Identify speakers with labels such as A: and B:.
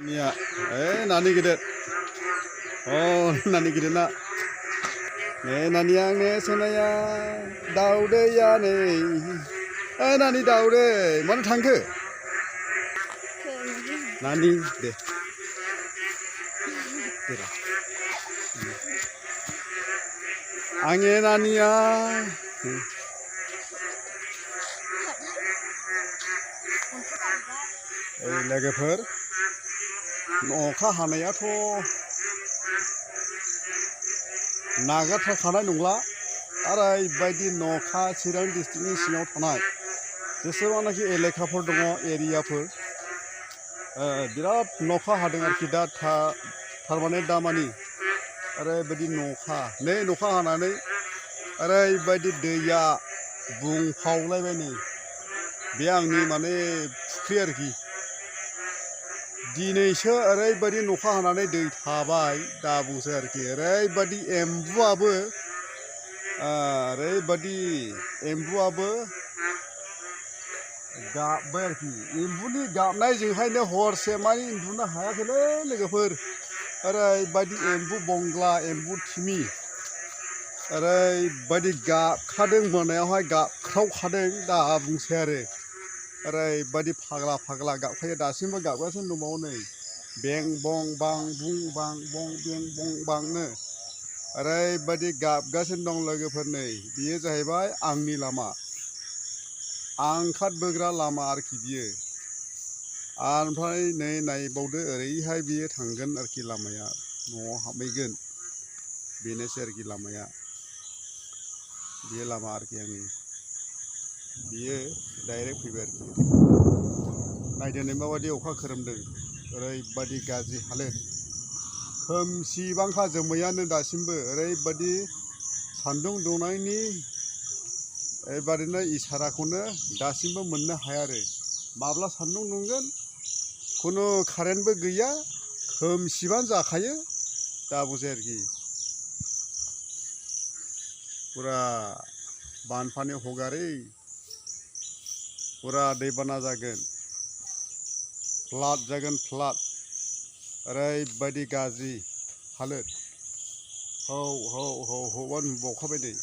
A: Nia, nani gede. Oh, nani gede nak. Nani yang ne sonaya daude ya ne. Nani daude, mana tangke? Nani de. Dera. Ange nani ya. लोगोफोर अखा हानायाथ' नागारथारखानाय नंला ओरैबायदि नखा चिरां डिस्ट्रिक्टनि सिङाव थानाय जेसेबांनाखि एलेखाफोर दङ एरियाफोर बिराद नखा हादों आरोखि दा थारमाने दामानि ओरैबायदि नखा हानानै ओरैबायदि दैया बुंफावलायबाय नै बे आंनि माने फुख्रि आरोखि दिनैसो ओरैबायदि नखा हानानै दै थाबाय दा बुंसै आरोखि ओरैबायदि एम्बुआबो गाबबाय आरोखि एम्बुनि गाबनायजोंहायनो हरसे मानि उन्दुनो हायाखैलै लोगोफोर ओरैबायदि एम्बु बंग्ला एम्बु थिमि ओरैबायदि गाबखादों मोनायावहाय गाबख्रावखादों दा बुंसै आरो ओरैबायदि फाग्ला गाबखायो दासिमबो गाबगासिनो दंबावो नै बें बं बां बुं बां बं बें बं बांनो ओरैबायदि गाबगासिनो दं लोगोफोर नै बियो जाहैबाय आंनि लामा आं ओंखारबोग्रा लामा आरोखि बियो ओमफ्राय नै नायबावदो ओरैहाय बियो थांगोन आरोखि लामाया न'आव हाबहैगोन बेनोसै आरोखि लामाया बे लामा आरोखि आंनि बियो डाइरेक्ट फैबाय आरोखि नायदो नै माबायदि अखा खोरोमदों ओरैबायदि गाज्रि हालोद खोमसिबांखा जोमैयानो दासिमबो ओरैबायदि सान्दुं दुंनायनि एबारैनो इसाराखौनो दासिमबो मोननो हाया आरो माब्ला सान्दुं दुंगोन खुनु कारेन्टबो गैया खोमसिबानो जाखायो दा बुंसै आरोखि पुरा बानफानी हगारै पुरा दैबाना जागोन फ्लाद जागोन फ्लाद ओरैबायदि गाज्रि हालोद हौ हौ हौ हौवा नुबावखाबाय नै